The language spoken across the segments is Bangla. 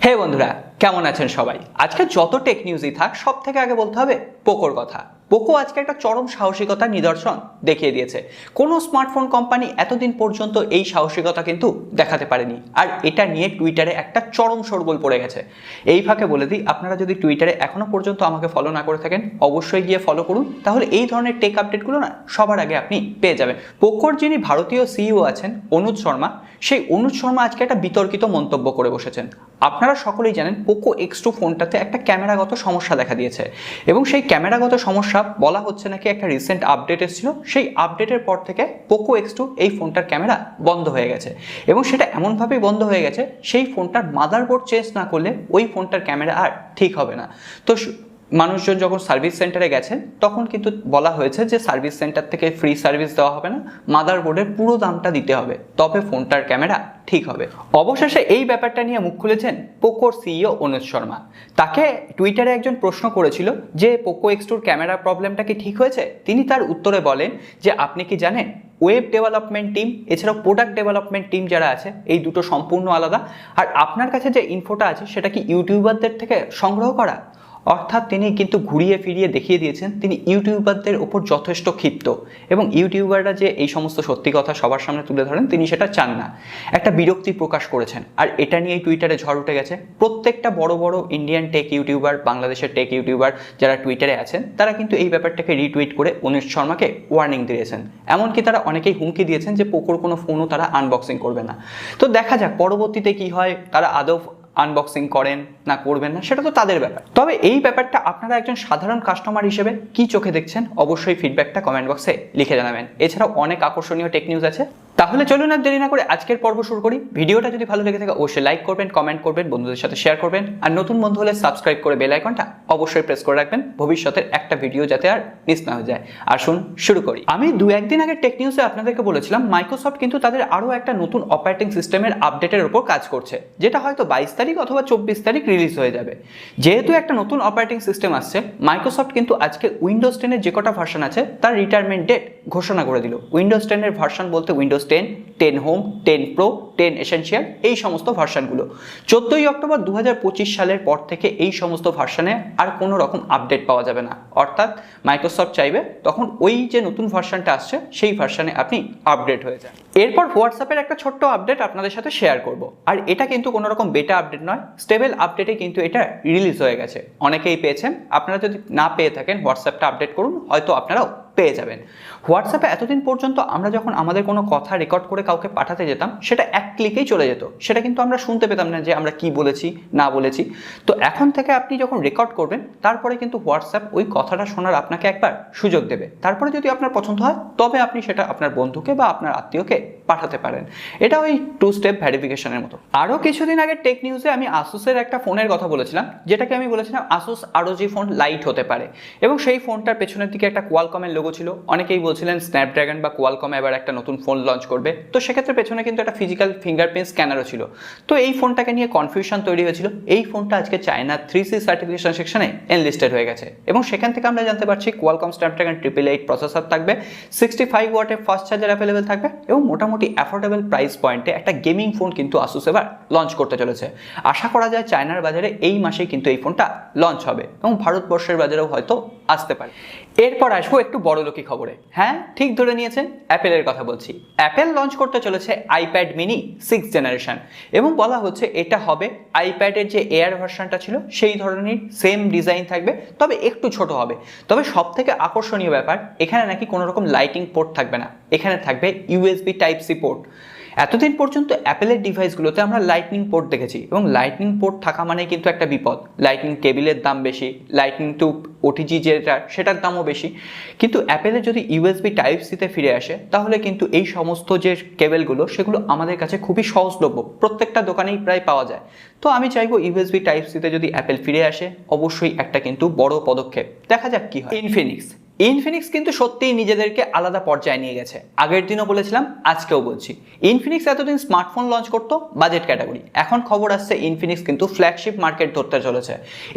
হে বন্ধুরা, কেমন আছেন সবাই? আজকে যত টেক নিউজই থাক, সব থেকে আগে বলতে হবে পোকোর কথা। পোকো আজকে একটা চরম সাহসিকতার নিদর্শন দেখিয়ে দিয়েছে। কোনো স্মার্টফোন কোম্পানি এতদিন পর্যন্ত এই সাহসিকতা কিন্তু দেখাতে পারেনি, আর এটা নিয়ে টুইটারে একটা চরম শোরগোল পড়ে গেছে। এই ফাঁকে বলে দিই, আপনারা যদি টুইটারে এখনো পর্যন্ত আমাকে ফলো না করে থাকেন, অবশ্যই গিয়ে ফলো করুন, তাহলে এই ধরনের টেক আপডেটগুলো না সবার আগে আপনি পেয়ে যাবেন। পোকোর যিনি ভারতীয় সিইও আছেন অনুজ শর্মা, সেই অনুজ শর্মা আজকে একটা বিতর্কিত মন্তব্য করে বসেছেন। আপনারা সকলেই জানেন পোকো X2 ফোনটাতে একটা ক্যামেরাগত সমস্যা দেখা দিয়েছে, এবং সেই ক্যামেরাগত সমস্যা বলা হচ্ছে নাকি একটা রিসেন্ট আপডেট এসেছিল, সেই আপডেটের পর থেকে পোকো X2 এই ফোনটার ক্যামেরা বন্ধ হয়ে গেছে, এবং সেটা এমনভাবেই বন্ধ হয়ে গেছে সেই ফোনটার মাদারবোর্ড চেঞ্জ না করলে ওই ফোনটার ক্যামেরা আর ঠিক হবে না। তো মানুষজন যখন সার্ভিস সেন্টারে গেছেন তখন কিন্তু বলা হয়েছে যে সার্ভিস সেন্টার থেকে ফ্রি সার্ভিস দেওয়া হবে না, মাদারবোর্ডের পুরো দামটা দিতে হবে, তবে ফোনটার ক্যামেরা ঠিক হবে। অবশেষে এই ব্যাপারটা নিয়ে মুখ খুলেছেন পোকোর সিইও অনুজ শর্মা। তাকে টুইটারে একজন প্রশ্ন করেছিল যে পোকো X2 ক্যামেরা প্রবলেমটা কি ঠিক হয়েছে। তিনি তার উত্তরে বলেন যে আপনি কি জানেন ওয়েব ডেভেলপমেন্ট টিম এছাড়াও প্রোডাক্ট ডেভেলপমেন্ট টিম যারা আছে এই দুটো সম্পূর্ণ আলাদা, আর আপনার কাছে যে ইনফোটা আছে সেটা কি ইউটিউবারদের থেকে সংগ্রহ করা। অর্থাৎ তিনি কিন্তু ঘুরিয়ে ফিরিয়ে দেখিয়ে দিয়েছেন তিনি ইউটিউবারদের ওপর যথেষ্ট ক্ষিপ্ত, এবং ইউটিউবাররা যে এই সমস্ত সত্যি কথা সবার সামনে তুলে ধরেন তিনি সেটা চান না, একটা বিরক্তি প্রকাশ করেছেন। আর এটা নিয়েই টুইটারে ঝড় উঠে গেছে। প্রত্যেকটা বড় বড় ইন্ডিয়ান টেক ইউটিউবার, বাংলাদেশের টেক ইউটিউবার যারা টুইটারে আছেন তারা কিন্তু এই ব্যাপারটাকে রিটুইট করে অনুজ শর্মাকে ওয়ার্নিং দিয়েছেন। এমনকি তারা অনেকেই হুমকি দিয়েছেন যে পোকোর কোনো ফোনও তারা আনবক্সিং করবে না। তো দেখা যাক পরবর্তীতে কি হয়, তারা আদৌ আনবক্সিং করেন না করবেন না সেটা তো তাদের ব্যাপার। তবে এই ব্যাপারটা আপনারা একজন সাধারণ কাস্টমার হিসেবে কি চোখে দেখছেন অবশ্যই ফিডব্যাকটা কমেন্ট বক্সে লিখে জানাবেন। এছাড়াও অনেক আকর্ষণীয় টেক নিউজ আছে। তাহলে চলুন আর দেরি না করে আজকের পর্ব শুরু করি। ভিডিওটা যদি ভালো লেগে থাকে অবশ্যই লাইক করবেন, কমেন্ট করবেন, বন্ধুদের সাথে শেয়ার করবেন, আর নতুন বন্ধু হলে সাবস্ক্রাইব করে বেল আইকনটা অবশ্যই প্রেস করে রাখবেন, ভবিষ্যতের একটা ভিডিও যাতে আর মিস না হয়ে যায়। আসুন শুরু করি। আমি দু একদিন আগে টেক নিউজে আপনাদেরকে বলেছিলাম মাইক্রোসফট কিন্তু তাদের আরও একটা নতুন অপারেটিং সিস্টেমের আপডেটের উপর কাজ করছে, যেটা হয়তো 22 তারিখ অথবা 24 তারিখ রিলিজ হয়ে যাবে। যেহেতু একটা নতুন অপারেটিং সিস্টেম আসছে, মাইক্রোসফট কিন্তু আজকে উইন্ডোজ 10 এর যে কটা ভার্সন আছে তার রিটায়ারমেন্ট ডেট ঘোষণা করে দিল। উইন্ডোজ 10 এর ভার্সন বলতে উইন্ডোজ 10, 10 হোম, 10 প্রো, 10 এসেনশিয়াল, এই সমস্ত ভার্সনগুলো 14ই অক্টোবর 2025 সালের পর থেকে এই সমস্ত ভার্সনে আর কোনো রকম আপডেট পাওয়া যাবে না। অর্থাৎ মাইক্রোসফট চাইবে তখন ওই যে নতুন ভার্সনটা আসছে সেই ভার্সনে আপনি আপডেট হয়ে যান। এরপর হোয়াটসঅ্যাপের একটা ছোট্ট আপডেট আপনাদের সাথে শেয়ার করব, আর এটা কিন্তু কোনো রকম বেটা আপডেট নয়, স্টেবল আপডেটে কিন্তু এটা রিলিজ হয়ে গেছে। অনেকেই পেয়েছেন, আপনারা যদি না পেয়ে থাকেন হোয়াটসঅ্যাপটা আপডেট করুন, হয়তো আপনারাও পেয়ে যাবেন। হোয়াটসঅ্যাপে এতদিন পর্যন্ত আমরা যখন আমাদের কোনো কথা রেকর্ড করে কাউকে পাঠাতে যেতাম সেটা এক ক্লিকেই চলে যেত, সেটা কিন্তু আমরা শুনতে পেতাম না যে আমরা কি বলেছি না বলেছি। তো এখন থেকে আপনি যখন রেকর্ড করবেন তারপরে কিন্তু হোয়াটসঅ্যাপ ওই কথাটা শোনার আপনাকে একবার সুযোগ দেবে, তারপরে যদি আপনার পছন্দ হয় তবে আপনি সেটা আপনার বন্ধুকে বা আপনার আত্মীয়কে পাঠাতে পারেন। এটা ওই 2 স্টেপ ভেরিফিকেশনের মতো। আরও কিছুদিন আগে টেক নিউজে আমি আসুসের একটা ফোনের কথা বলেছিলাম, যেটাকে আমি বলেছিলাম আসুস ROG ফোন লাইট হতে পারে, এবং সেই ফোনটার পেছনের দিকে একটা কোয়ালকমের লোগো ছিল। অনেকেই বলছিলেন স্ন্যাপড্রাগন বা কোয়ালকমে এবার একটা নতুন ফোন লঞ্চ করবে, তো সেক্ষেত্রে পেছনে কিন্তু একটা ফিজিক্যাল ফিঙ্গারপ্রিন্ট স্ক্যানারও ছিল। তো এই ফোনটাকে নিয়ে কনফিউশন তৈরি হয়েছিল। এই ফোনটা আজকে চায়না 3C সার্টিফিকেশন সেকশনে এনলিস্টেড হয়ে গেছে, এবং সেখান থেকে আমরা জানতে পারছি কোয়ালকম স্ন্যাপড্রাগন 888 প্রসেসর থাকবে, 65 ওয়াটের ফাস্ট চার্জার অ্যাভেলেবেল থাকবে, এবং মোটামুটি অ্যাফোর্ডেবল প্রাইস পয়েন্টে একটা গেমিং ফোন কিন্তু আসুস এবার লঞ্চ করতে চলেছে। আশা করা যায় চায়নার বাজারে এই মাসেই কিন্তু এই ফোনটা লঞ্চ হবে, এবং ভারতবর্ষের বাজারেও হয়তো আসতে পারে। এরপর আসবো একটু বড়লোকি খবরে। হ্যাঁ, ঠিক ধরে নিয়েছেন, অ্যাপেলের কথা বলছি। অ্যাপেল লঞ্চ করতে চলেছে আইপ্যাড মিনি 6th জেনারেশন, এবং বলা হচ্ছে এটা হবে আইপ্যাডের যে এয়ার ভার্সনটা ছিল সেই ধরনের সেম ডিজাইন থাকবে, তবে একটু ছোট হবে। তবে সব থেকে আকর্ষণীয় ব্যাপার, এখানে নাকি কোনো রকম লাইটিং পোর্ট থাকবে না, এখানে থাকবে USB Type-C পোর্ট। এতদিন পর্যন্ত অ্যাপেলের ডিভাইসগুলোতে আমরা লাইটনিং পোর্ট দেখেছি, এবং লাইটনিং পোর্ট থাকা মানে কিন্তু একটা বিপদ। লাইটনিং কেবিলের দাম বেশি, লাইটনিং টু OTG যেটা সেটার দামও বেশি। কিন্তু অ্যাপেলের যদি USB Type-C-তে ফিরে আসে তাহলে কিন্তু এই সমস্ত যে কেবেলগুলো সেগুলো আমাদের কাছে খুবই সহজলভ্য, প্রত্যেকটা দোকানেই প্রায় পাওয়া যায়। তো আমি চাইবো USB Type-C-তে যদি অ্যাপেল ফিরে আসে অবশ্যই একটা কিন্তু বড় পদক্ষেপ। দেখা যাক কি হয়। ইনফিনিক্স কিন্তু সত্যিই নিজেদেরকে আলাদা পর্যায়ে নিয়ে গেছে। আগের দিনও বলেছিলাম, আজকেও বলছি। ইনফিনিক্স এতদিন স্মার্টফোন লঞ্চ করতো বাজেট ক্যাটাগরি, এখন খবর আসছে ইনফিনিক্স কিন্তু ফ্ল্যাগশিপ মার্কেট ধরতে চলেছে।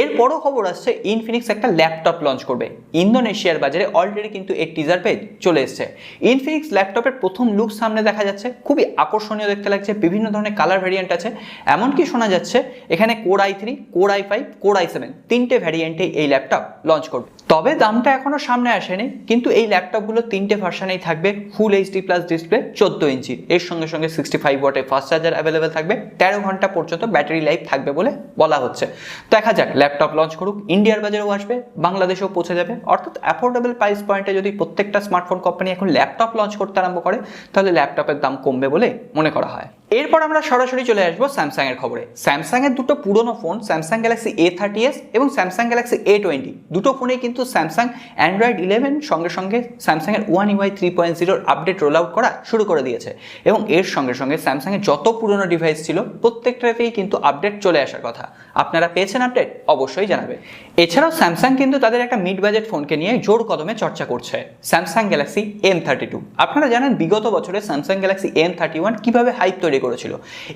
এরপরও খবর আসছে ইনফিনিক্স একটা ল্যাপটপ লঞ্চ করবে। ইন্দোনেশিয়ার বাজারে অলরেডি কিন্তু এর টিজার পেজ চলে এসছে। ইনফিনিক্স ল্যাপটপের প্রথম লুক সামনে দেখা যাচ্ছে, খুবই আকর্ষণীয় দেখতে লাগছে। বিভিন্ন ধরনের কালার ভ্যারিয়েন্ট আছে, এমনকি শোনা যাচ্ছে এখানে core i3, core i5, core i7 তিনটে ভ্যারিয়েন্টে এই ল্যাপটপ লঞ্চ করবে। তবে দামটা এখনো সামনে আসেনি, কিন্তু এই ল্যাপটপগুলো তিনটে ভার্সনেই থাকবে। ফুল এইচডি প্লাস ডিসপ্লে 14 ইঞ্চির, এর সঙ্গে সঙ্গে 65 ওয়াটের ফাস্ট চার্জার অ্যাভেলেবেল থাকবে। 13 ঘন্টা পর্যন্ত ব্যাটারি লাইফ থাকবে বলে বলা হচ্ছে। দেখা যাক, ল্যাপটপ লঞ্চ করুক, ইন্ডিয়ার বাজারেও আসবে, বাংলাদেশেও পৌঁছে যাবে। অর্থাৎ অ্যাফোর্ডেবল প্রাইস পয়েন্টে যদি প্রত্যেকটা স্মার্টফোন কোম্পানি এখন ল্যাপটপ লঞ্চ করতে আরম্ভ করে, তাহলে ল্যাপটপের দাম কমবে বলে মনে করা হয়। এরপর আমরা সরাসরি চলে আসবো স্যামসাং এর খবরে। স্যামসাং এর দুটো পুরনো ফোন, স্যামসাং গ্যালাক্সি A30s এবং স্যামসাং গ্যালাক্সি A20, দুটো ফোনেই কিন্তু স্যামসাং অ্যান্ড্রয়েড 11 সঙ্গে সঙ্গে স্যামসাং এর One UI 3.0 update roll out করা শুরু করে দিয়েছে। এবং এর সঙ্গে সঙ্গে স্যামসাং এর যত পুরনো ডিভাইস ছিল প্রত্যেকটাতেই কিন্তু আপডেট চলে আসার কথা। আপনারা পেয়েছেন আপডেট? অবশ্যই জানাবে। এছাড়াও স্যামসাং কিন্তু তাদের একটা মিড বাজেট ফোনকে নিয়ে জোর কদমে চর্চা করছে, স্যামসাং গ্যালাক্সি M32। আপনারা জানেন বিগত বছরে স্যামসাং গ্যালাক্সি M31 কিভাবে হাইপ তৈরি করেছিল,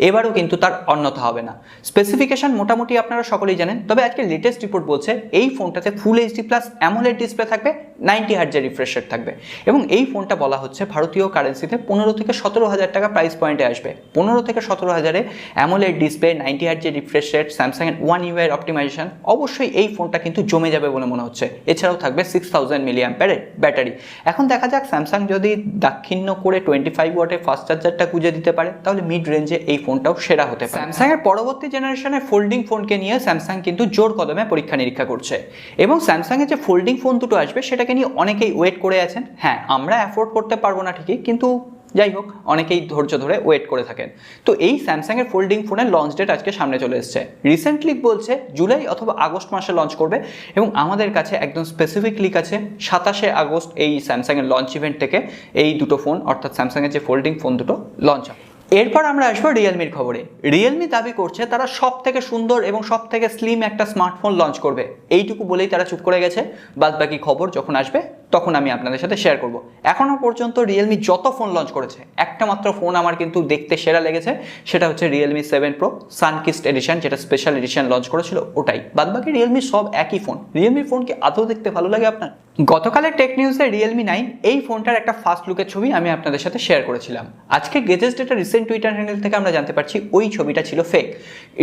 এবারও কিন্তু তার অন্যথা হবে না। স্পেসিফিকেশন মোটামুটি আপনারা সকলেই জানেন, তবে আজকে লেটেস্ট রিপোর্ট বলছে এই ফোনটাতে ফুল এইচডি প্লাস অ্যামোলেড ডিসপ্লে থাকবে, 90 হার্টজের রিফ্রেশ রেট থাকবে। এবং এই ফোনটা বলা হচ্ছে ভারতীয় কারেন্সিতে 15 থেকে 17 হাজার টাকা প্রাইস পয়েন্টে আসবে। 15 থেকে 17 হাজারে অ্যামোলেড ডিসপ্লে, 90 হার্টজের রিফ্রেশ রেট, স্যামসাং এর One UI অপটিমাইজেশন, অবশ্যই এই ফোনটা কিন্তু জমে যাবে বলে মনে হচ্ছে। এছাড়াও থাকবে 6000 মিলিঅ্যাম্পিয়ারের ব্যাটারি। এখন দেখা যাক স্যামসাং যদি দাক্ষিণ্য করে 25 ওয়াটের ফাস্ট চার্জারটা গুঁজে দিতে পারে, তাহলে মিড রেঞ্জে এই ফোনটাও সেরা হতে পারে। স্যামসাং এর পরবর্তী জেনারেশনের ফোল্ডিং ফোনকে নিয়ে স্যামসাং কিন্তু জোর কদমে পরীক্ষা নিরীক্ষা করছে। এবং স্যামসাং এর যে ফোল্ডিং ফোন দুটো আসবে সেটাকে নিয়ে অনেকেই ওয়েট করে আছেন। হ্যাঁ, আমরা অ্যাফোর্ড করতে পারবো না ঠিকই, কিন্তু যাই হোক, অনেকেই ধৈর্য ধরে ওয়েট করে থাকেন। তো এই স্যামসাং এর ফোল্ডিং ফোনের লঞ্চ ডেট আজকে সামনে চলে এসেছে। রিসেন্টলি বলছে জুলাই অথবা আগস্ট মাসে লঞ্চ করবে। এবং আমাদের কাছে একদম স্পেসিফিক লিক আছে 27শে আগস্ট এই স্যামসাং এর লঞ্চ ইভেন্ট থেকে এই দুটো ফোন, অর্থাৎ স্যামসাং এর যে ফোল্ডিং ফোন দুটো লঞ্চ হবে। এরপর আমরা আসবো রিয়েলমির খবরে। রিয়েলমি দাবি করছে তারা সব থেকে সুন্দর এবং সব থেকে স্লিম একটা স্মার্টফোন লঞ্চ করবে। এইটুকু বলেই তারা চুপ করে গেছে। বাদ বাকি খবর যখন আসবে তখন আমি আপনাদের সাথে শেয়ার করব। এখনো পর্যন্ত রিয়েলমি যত ফোন লঞ্চ করেছে, একটা মাত্র ফোন আমার কিন্তু দেখতে সেরা লেগেছে, সেটা হচ্ছে রিয়েলমি 7 Pro সানকিস্ট এডিশন, যেটা স্পেশাল এডিশন লঞ্চ করেছিল ওটাই। বাদ বাকি রিয়েলমি সব একই ফোন। রিয়েলমি ফোন কি আদৌ দেখতে ভালো লাগে আপনার? গতকালের টেক নিউজে রিয়েলমি 9 এই ফোনটার একটা ফার্স্ট লুকের ছবি আমি আপনাদের সাথে শেয়ার করেছিলাম। আজকে guesses data recent Twitter handle থেকে আমরা জানতে পারছি ওই ছবিটা ছিল ফেক।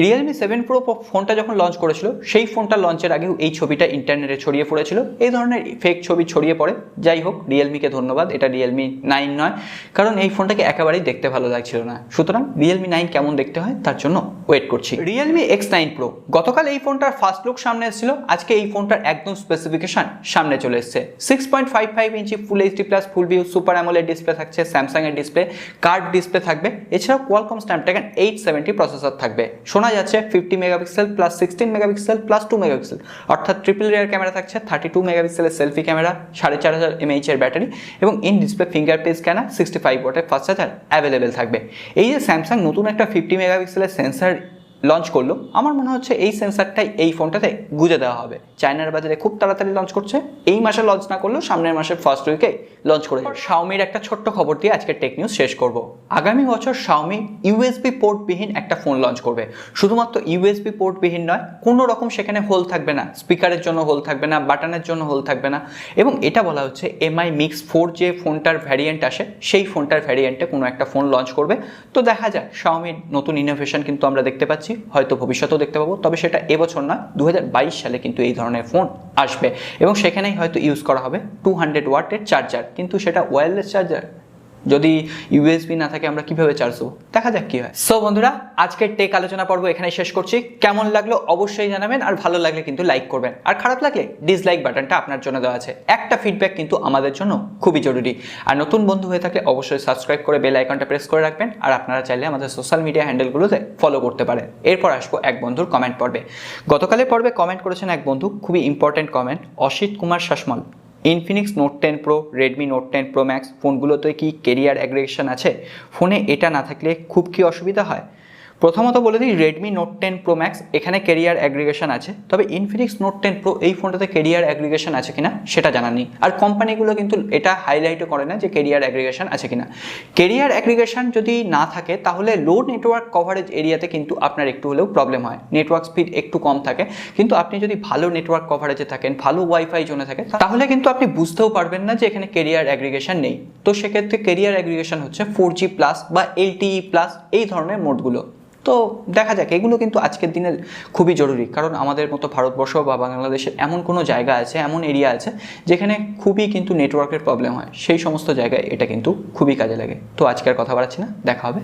রিয়েলমি 7 Pro ফোনটা যখন লঞ্চ করেছিল, সেই ফোনটা লঞ্চের আগেও এই ছবিটা ইন্টারনেটে ছড়িয়ে পড়েছিল। এই ধরনের ফেক ছবি ছড়িয়ে পড়ে। যাই হোক, রিয়েলমিকে ধন্যবাদ, এটা রিয়েলমি 9 নয়, কারণ এই ফোনটাকে একেবারেই দেখতে ভালো লাগছিল না। সুতরাং রিয়েলমি 9 কেমন দেখতে হয় তার জন্য ওয়েট করছি। রিয়েলমি X9 Pro, গতকাল এই ফোনটার ফার্স্ট লুক সামনে এসেছিল, আজকে এই ফোনটার একদম স্পেসিফিকেশন সামনে চলে এসেছে। 6.55 inch full HD plus full view super AMOLED display থাকছে, স্যামসাং এর ডিসপ্লে, কার্ভ ডিসপ্লে থাকবে। এছাড়াও কোয়ালকম স্ন্যাপড্রাগন 870 প্রসেসর থাকবে। শোনা যাচ্ছে 50 megapixel plus 16 megapixel plus 2 megapixel, অর্থাৎ ট্রিপল রিয়ার ক্যামেরা থাকছে, 32 মেগাপিক্সেলের সেলফি ক্যামেরা, 4500 mAh এর ব্যাটারি এবং ইন ডিসপ্লে ফিঙ্গারপ্রিন্ট স্ক্যানার, 65 ওয়াটের ফাস্ট চার্জার অ্যাভেলেবেল থাকবে। এই যে স্যামসাং নতুন একটা 50 মেগাপিক্সেলের সেন্সার লঞ্চ করলো, আমার মনে হচ্ছে এই সেন্সারটাই এই ফোনটাতে গুঁজে দেওয়া হবে। চায়নার বাজারে খুব তাড়াতাড়ি লঞ্চ করছে, এই মাসে লঞ্চ না করলেও সামনের মাসের ফার্স্ট উইকে লঞ্চ করে যাবে। শাওমির একটা ছোট্ট খবর দিয়ে আজকে টেক নিউজ শেষ করব। আগামী বছর শাওমি ইউএসবি পোর্টবিহীন একটা ফোন লঞ্চ করবে। শুধুমাত্র ইউএসবি পোর্টবিহীন নয়, কোনো রকম সেখানে হোল থাকবে না, স্পিকারের জন্য হোল থাকবে না, বাটনের জন্য হোল থাকবে না। এবং এটা বলা হচ্ছে MI Mix 4 যে ফোনটার ভ্যারিয়েন্ট আসে, সেই ফোনটার ভ্যারিয়েন্টে কোনো একটা ফোন লঞ্চ করবে। তো দেখা যাক, শাওমির নতুন ইনোভেশন কিন্তু আমরা দেখতে পাচ্ছি, হয়তো ভবিষ্যতেও দেখতে পাবো, তবে সেটা এবছর না, 2022 সালে কিন্তু এই ধরনের ফোন আসবে। এবং সেখানেই হয়তো ইউজ করা হবে 200 ওয়াটের চার্জার, কিন্তু সেটা ওয়্যারলেস চার্জার। যদি ইউএসবি না থাকে আমরা কিভাবে চার্জ দেবো, দেখা যাক কি হয়। সো বন্ধুরা, আজকের টেক আলোচনা পর্ব এখানে শেষ করছি। কেমন লাগলো অবশ্যই জানাবেন, আর ভালো লাগলে কিন্তু লাইক করবেন, আর খারাপ লাগলে ডিসলাইক বাটনটা আপনার জন্য দেওয়া আছে। একটা ফিডব্যাক কিন্তু আমাদের জন্য খুবই জরুরি। আর নতুন বন্ধু হয়ে থাকলে অবশ্যই সাবস্ক্রাইব করে বেল আইকনটা প্রেস করে রাখবেন। আর আপনারা চাইলে আমাদের সোশ্যাল মিডিয়া হ্যান্ডেলগুলোতে ফলো করতে পারেন। এরপর আসবো এক বন্ধুর কমেন্ট পর্বে। গতকালের পর্বে কমেন্ট করেছেন এক বন্ধু, খুবই important comment, Asit Kumar Sasmal. Infinix note 10 Pro, Redmi note 10 Pro Max ফোনগুলোতে কি কেরিয়ার অ্যাগ্রেগেশন আছে? ফোনে এটা না থাকলে খুব কি অসুবিধা হয়? প্রথমত বলে দিই রেডমি নোট 10 প্রো ম্যাক্স এখানে ক্যারিয়ার অ্যাগ্রিগেশন আছে, তবে ইনফিনিক্স নোট 10 প্রো এই ফোনটাতে ক্যারিয়ার অ্যাগ্রিগেশন আছে কিনা সেটা জানা নেই। আর কোম্পানিগুলো কিন্তু এটা হাইলাইটও করে না যে ক্যারিয়ার অ্যাগ্রিগেশন আছে কিনা। ক্যারিয়ার অ্যাগ্রিগেশন যদি না থাকে তাহলে লো নেটওয়ার্ক কভারেজ এরিয়াতে কিন্তু আপনার একটু হলেও প্রবলেম হয়, নেটওয়ার্ক স্পিড একটু কম থাকে। কিন্তু আপনি যদি ভালো নেটওয়ার্ক কভারেজে থাকেন, ভালো ওয়াইফাই জোনে থাকেন, তাহলে কিন্তু আপনি বুঝতেও পারবেন না যে এখানে ক্যারিয়ার অ্যাগ্রিগেশন নেই। তো সেক্ষেত্রে ক্যারিয়ার অ্যাগ্রিগেশন হচ্ছে 4G প্লাস বা LTE প্লাস এই ধরনের মোডগুলো। তো দেখা যাক, এগুলো কিন্তু আজকের দিনে খুবই জরুরি, কারণ আমাদের মতো ভারতবর্ষ বা বাংলাদেশের এমন কোনো জায়গা আছে, এমন এরিয়া আছে যেখানে খুবই কিন্তু নেটওয়ার্কের প্রবলেম হয়, সেই সমস্ত জায়গায় এটা কিন্তু খুবই কাজে লাগে। তো আজকের কথা বাড়াচ্ছি না, দেখা হবে